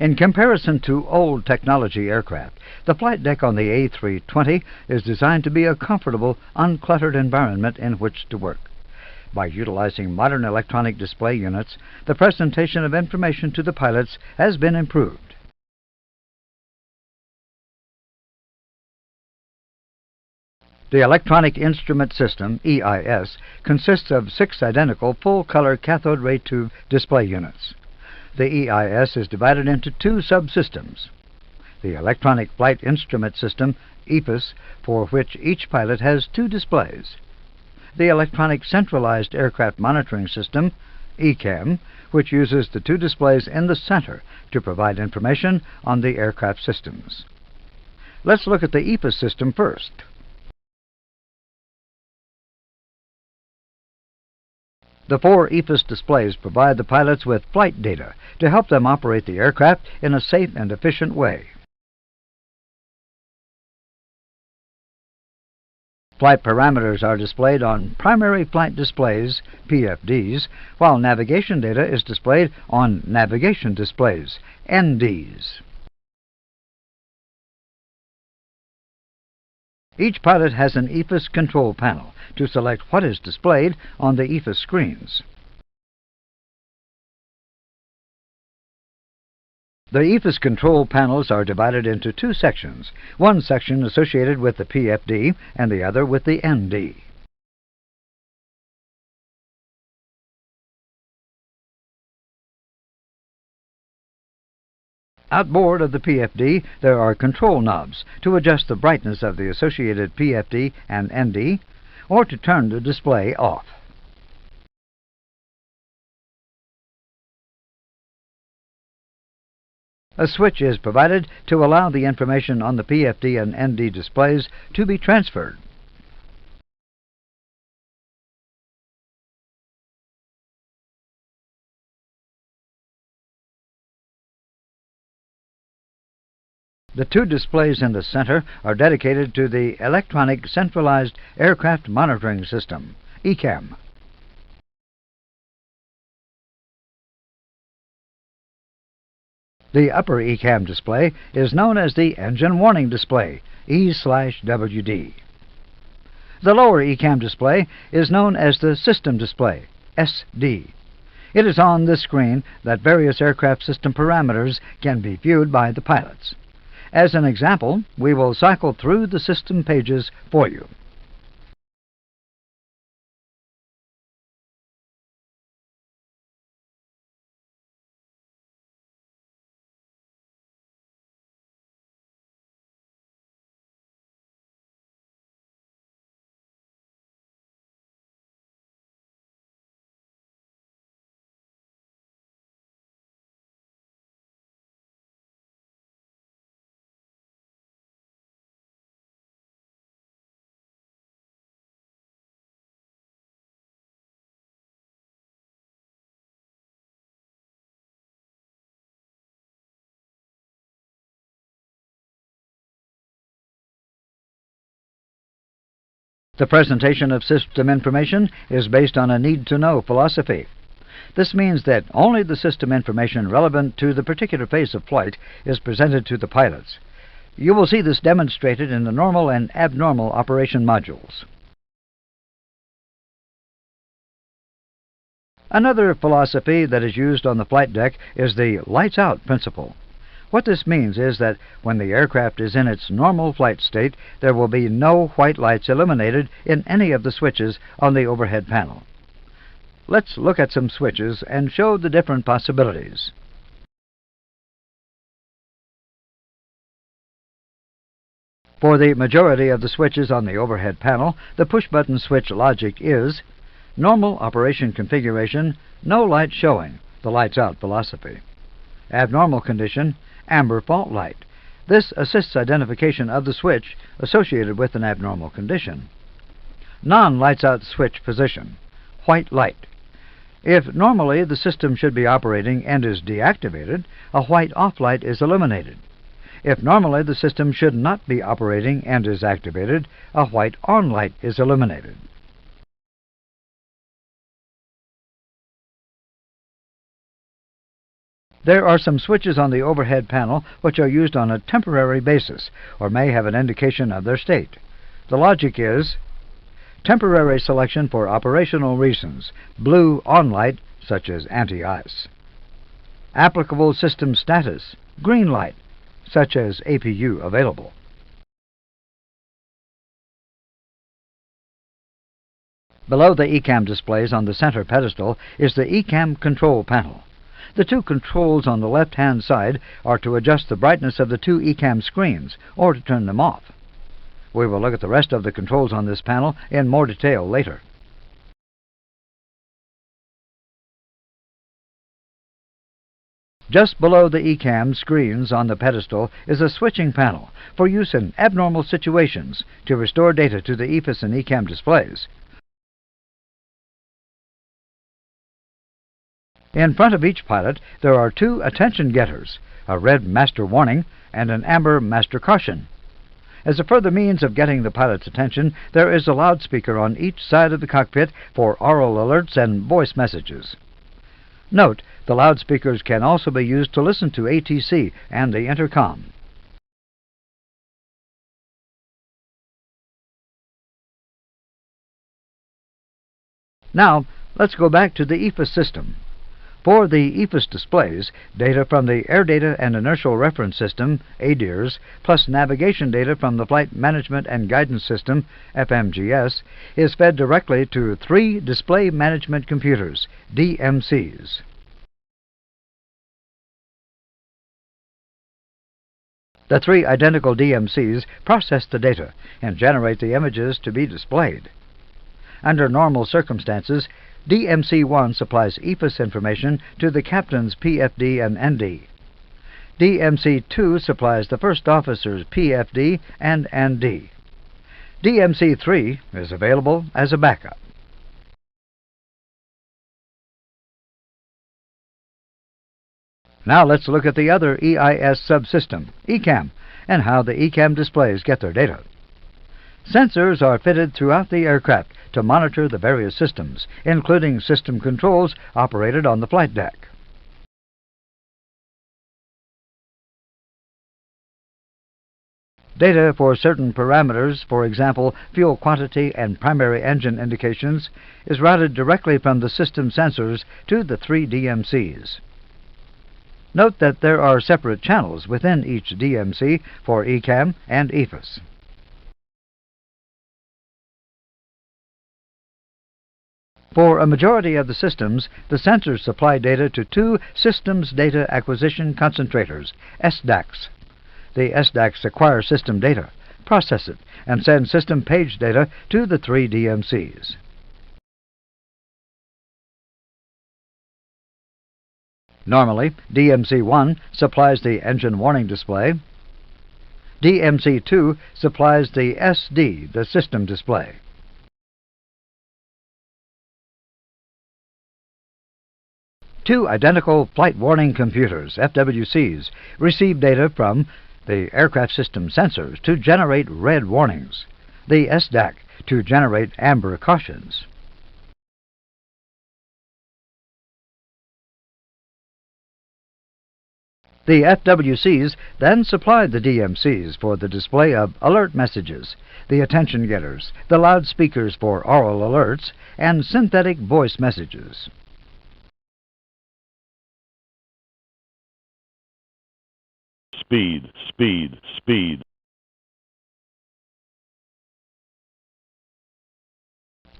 In comparison to old technology aircraft, the flight deck on the A320 is designed to be a comfortable, uncluttered environment in which to work. By utilizing modern electronic display units, the presentation of information to the pilots has been improved. The Electronic Instrument System, EIS, consists of 6 identical full-color cathode ray tube display units. The EIS is divided into 2 subsystems. The Electronic Flight Instrument System, EFIS, for which each pilot has 2 displays. The Electronic Centralized Aircraft Monitoring System, ECAM, which uses the 2 displays in the center to provide information on the aircraft systems. Let's look at the EFIS system first. The 4 EFIS displays provide the pilots with flight data to help them operate the aircraft in a safe and efficient way. Flight parameters are displayed on primary flight displays, PFDs, while navigation data is displayed on navigation displays, NDs. Each pilot has an EFIS control panel to select what is displayed on the EFIS screens. The EFIS control panels are divided into 2 sections, one section associated with the PFD and the other with the ND. Outboard of the PFD, there are control knobs to adjust the brightness of the associated PFD and ND, or to turn the display off. A switch is provided to allow the information on the PFD and ND displays to be transferred. The 2 displays in the center are dedicated to the Electronic Centralized Aircraft Monitoring System, ECAM. The upper ECAM display is known as the Engine Warning Display, E/WD. The lower ECAM display is known as the System Display, SD. It is on this screen that various aircraft system parameters can be viewed by the pilots. As an example, we will cycle through the system pages for you. The presentation of system information is based on a need-to-know philosophy. This means that only the system information relevant to the particular phase of flight is presented to the pilots. You will see this demonstrated in the normal and abnormal operation modules. Another philosophy that is used on the flight deck is the lights-out principle. What this means is that when the aircraft is in its normal flight state, there will be no white lights illuminated in any of the switches on the overhead panel. Let's look at some switches and show the different possibilities. For the majority of the switches on the overhead panel, the push-button switch logic is normal operation configuration, no light showing, the lights-out philosophy. Abnormal condition, amber fault light. This assists identification of the switch associated with an abnormal condition. Non-lights-out switch position, white light. If normally the system should be operating and is deactivated, a white off light is illuminated. If normally the system should not be operating and is activated, a white on light is illuminated. There are some switches on the overhead panel which are used on a temporary basis or may have an indication of their state. The logic is temporary selection for operational reasons, blue on light such as anti-ice. Applicable system status, green light such as APU available. Below the ECAM displays on the center pedestal is the ECAM control panel. The two controls on the left-hand side are to adjust the brightness of the two ECAM screens or to turn them off. We will look at the rest of the controls on this panel in more detail later. Just below the ECAM screens on the pedestal is a switching panel for use in abnormal situations to restore data to the EFIS and ECAM displays. In front of each pilot, there are two attention getters, a red master warning and an amber master caution. As a further means of getting the pilot's attention, there is a loudspeaker on each side of the cockpit for oral alerts and voice messages. Note, the loudspeakers can also be used to listen to ATC and the intercom. Now, let's go back to the EFIS system. For the EFIS displays, data from the Air Data and Inertial Reference System, ADIRS, plus navigation data from the Flight Management and Guidance System, FMGS, is fed directly to three Display Management Computers, DMCs. The three identical DMCs process the data and generate the images to be displayed. Under normal circumstances, DMC-1 supplies EFIS information to the captain's PFD and ND. DMC-2 supplies the first officer's PFD and ND. DMC-3 is available as a backup. Now let's look at the other EIS subsystem, ECAM, and how the ECAM displays get their data. Sensors are fitted throughout the aircraft to monitor the various systems, including system controls operated on the flight deck. Data for certain parameters, for example, fuel quantity and primary engine indications, is routed directly from the system sensors to the three DMCs. Note that there are separate channels within each DMC for ECAM and EFIS. For a majority of the systems, the sensors supply data to two Systems Data Acquisition Concentrators, SDACs. The SDACs acquire system data, process it, and send system page data to the three DMCs. Normally, DMC-1 supplies the engine warning display. DMC-2 supplies the SD, the system display. Two identical flight warning computers, FWCs, receive data from the aircraft system sensors to generate red warnings, the SDAC to generate amber cautions. The FWCs then supply the DMCs for the display of alert messages, the attention getters, the loudspeakers for oral alerts, and synthetic voice messages. Speed, speed, speed.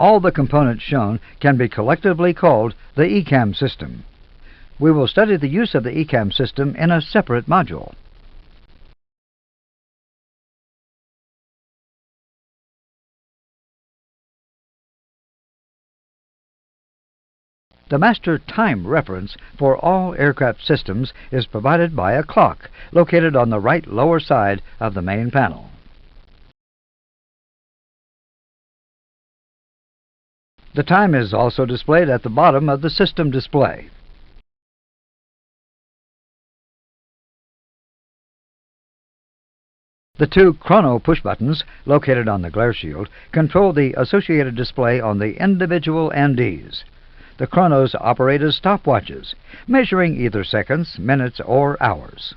All the components shown can be collectively called the ECAM system. We will study the use of the ECAM system in a separate module. The master time reference for all aircraft systems is provided by a clock located on the right lower side of the main panel. The time is also displayed at the bottom of the system display. The two chrono push buttons, located on the glare shield, control the associated display on the individual NDs. The chronos operate as stopwatches, measuring either seconds, minutes, or hours.